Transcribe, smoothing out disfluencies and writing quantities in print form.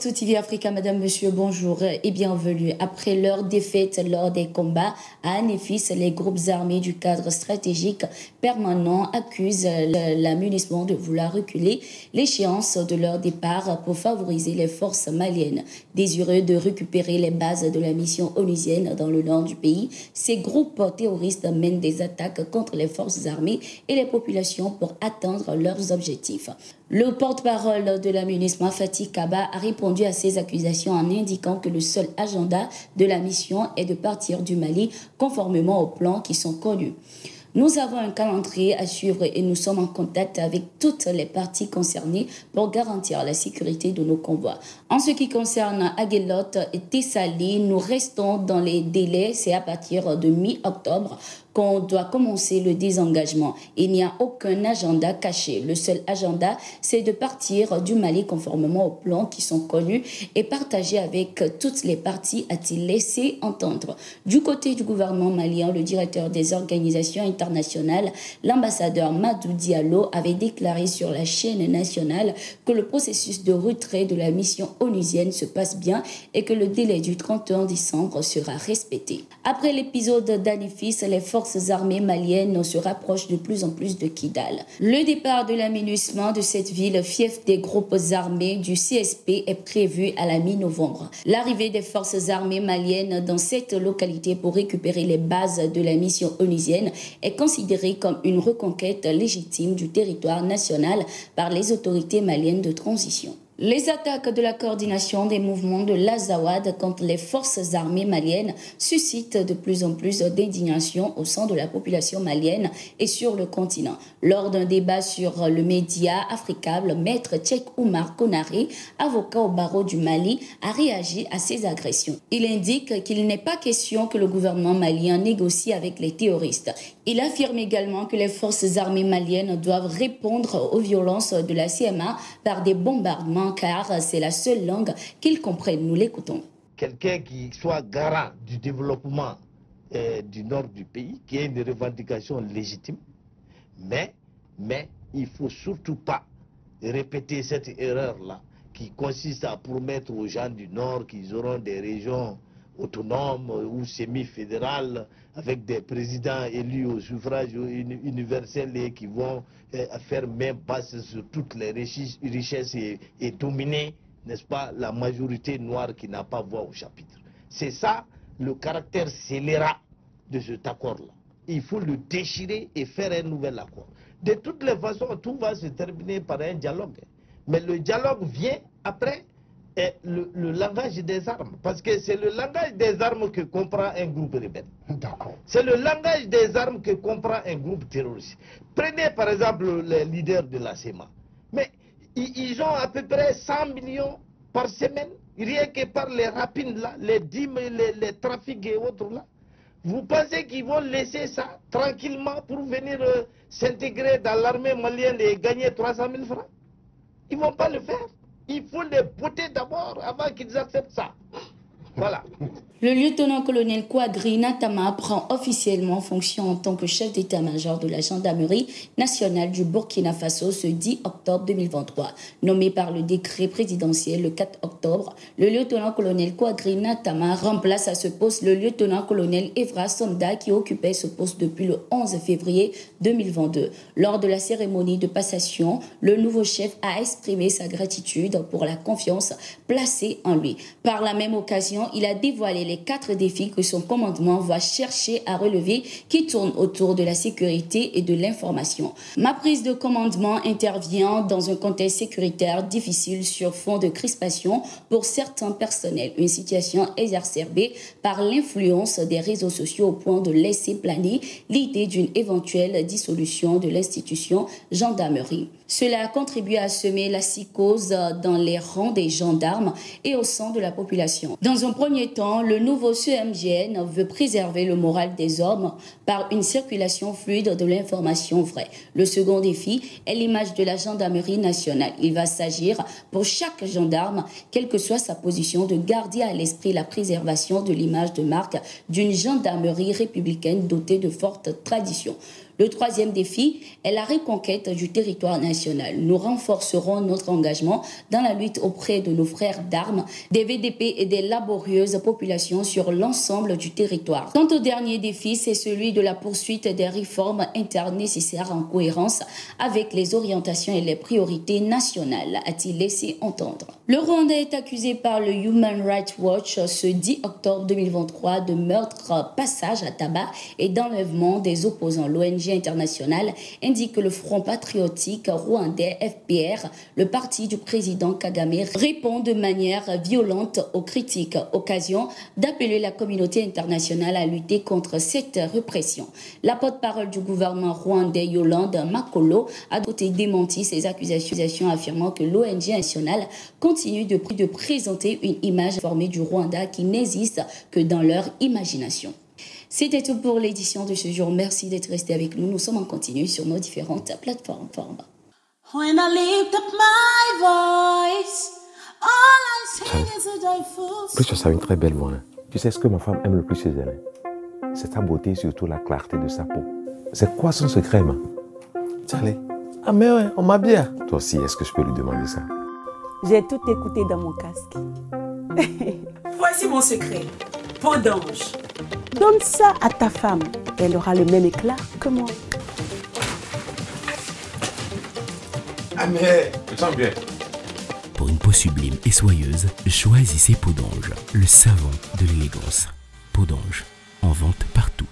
Tout TV Africa, Madame, Monsieur, bonjour et bienvenue. Après leur défaite lors des combats à Anefis, les groupes armés du cadre stratégique permanent accusent la MINUSMA de vouloir reculer l'échéance de leur départ pour favoriser les forces maliennes. Désireux de récupérer les bases de la mission onusienne dans le nord du pays, ces groupes terroristes mènent des attaques contre les forces armées et les populations pour atteindre leurs objectifs. Le porte-parole de la MINUSMA, Fatih Kaba, a répondu à ces accusations en indiquant que le seul agenda de la mission est de partir du Mali conformément aux plans qui sont connus. Nous avons un calendrier à suivre et nous sommes en contact avec toutes les parties concernées pour garantir la sécurité de nos convois. En ce qui concerne Aguelot et Tessali, nous restons dans les délais. C'est à partir de mi-octobre qu'on doit commencer le désengagement. Il n'y a aucun agenda caché. Le seul agenda, c'est de partir du Mali conformément aux plans qui sont connus et partagés avec toutes les parties, a-t-il laissé entendre. Du côté du gouvernement malien, le directeur des organisations internationales, l'ambassadeur Madou Diallo, avait déclaré sur la chaîne nationale que le processus de retrait de la mission onusienne se passe bien et que le délai du 31 décembre sera respecté. Après l'épisode d'Anefis, les forces armées maliennes se rapprochent de plus en plus de Kidal. Le départ de la MINUSMA de cette ville, fief des groupes armés du CSP, est prévu à la mi-novembre. L'arrivée des forces armées maliennes dans cette localité pour récupérer les bases de la mission onusienne est considérée comme une reconquête légitime du territoire national par les autorités maliennes de transition. Les attaques de la coordination des mouvements de l'Azawad contre les forces armées maliennes suscitent de plus en plus d'indignation au sein de la population malienne et sur le continent. Lors d'un débat sur le média Africable, Maître Cheikh Oumar Konaré, avocat au barreau du Mali, a réagi à ces agressions. Il indique qu'il n'est pas question que le gouvernement malien négocie avec les terroristes. Il affirme également que les forces armées maliennes doivent répondre aux violences de la CMA par des bombardements car c'est la seule langue qu'ils comprennent. Nous l'écoutons. Quelqu'un qui soit garant du développement du nord du pays, qui ait une revendication légitime, mais il ne faut surtout pas répéter cette erreur-là qui consiste à promettre aux gens du nord qu'ils auront des régions autonomes ou semi-fédérales avec des présidents élus au suffrage universel et qui vont faire main basse sur toutes les richesses et dominer, n'est-ce pas, la majorité noire qui n'a pas voix au chapitre. C'est ça le caractère scélérat de cet accord-là. Il faut le déchirer et faire un nouvel accord. De toutes les façons, tout va se terminer par un dialogue. Mais le dialogue vient après le langage des armes. Parce que c'est le langage des armes que comprend un groupe rebelle. C'est le langage des armes que comprend un groupe terroriste. Prenez par exemple les leaders de la CEMA. Mais ils ont à peu près 100 millions par semaine, rien que par les rapines là, les dîmes, les trafics et autres là. Vous pensez qu'ils vont laisser ça tranquillement pour venir s'intégrer dans l'armée malienne et gagner 300 000 francs? Ils ne vont pas le faire. Il faut les botter d'abord avant qu'ils acceptent ça. Voilà. Le lieutenant-colonel Kouadri Natama prend officiellement fonction en tant que chef d'état-major de la gendarmerie nationale du Burkina Faso ce 10 octobre 2023. Nommé par le décret présidentiel le 4 octobre, le lieutenant-colonel Kouadri Natama remplace à ce poste le lieutenant-colonel Evra Sonda qui occupait ce poste depuis le 11 février 2022. Lors de la cérémonie de passation, le nouveau chef a exprimé sa gratitude pour la confiance placée en lui. Par la même occasion, il a dévoilé les 4 défis que son commandement va chercher à relever qui tournent autour de la sécurité et de l'information. Ma prise de commandement intervient dans un contexte sécuritaire difficile sur fond de crispation pour certains personnels. Une situation exacerbée par l'influence des réseaux sociaux au point de laisser planer l'idée d'une éventuelle dissolution de l'institution gendarmerie. Cela a contribué à semer la psychose dans les rangs des gendarmes et au sein de la population. Dans un premier temps, le nouveau CEMGN veut préserver le moral des hommes par une circulation fluide de l'information vraie. Le second défi est l'image de la gendarmerie nationale. Il va s'agir pour chaque gendarme, quelle que soit sa position, de garder à l'esprit la préservation de l'image de marque d'une gendarmerie républicaine dotée de fortes traditions. Le troisième défi est la reconquête du territoire national. Nous renforcerons notre engagement dans la lutte auprès de nos frères d'armes, des VDP et des laborieuses populations sur l'ensemble du territoire. Quant au dernier défi, c'est celui de la poursuite des réformes internes nécessaires en cohérence avec les orientations et les priorités nationales, a-t-il laissé entendre. Le Rwanda est accusé par le Human Rights Watch ce 10 octobre 2023 de meurtre, passage à tabac et d'enlèvement des opposants. L'ONG internationale indique que le Front patriotique rwandais FPR, le parti du président Kagame, répond de manière violente aux critiques, occasion d'appeler la communauté internationale à lutter contre cette répression. La porte-parole du gouvernement rwandais Yolande Makolo a démenti ces accusations affirmant que l'ONG nationale continue de présenter une image formée du Rwanda qui n'existe que dans leur imagination. C'était tout pour l'édition de ce jour. Merci d'être resté avec nous. Nous sommes en continu sur nos différentes plateformes. When I lift up my voice, all I sing is a joyful song. Plus tu as une très belle voix. Tu sais ce que ma femme aime le plus chez elle? C'est sa beauté, surtout la clarté de sa peau. C'est quoi son secret, ma? Allez. Ah mais ouais, on m'a bien. Toi aussi, est-ce que je peux lui demander ça? J'ai tout écouté dans mon casque. Voici mon secret. Peau d'ange. Donne ça à ta femme. Elle aura le même éclat que moi. Ah mais, tu sens bien. Pour une peau sublime et soyeuse, choisissez Peau d'ange, le savon de l'élégance. Peau d'ange, en vente partout.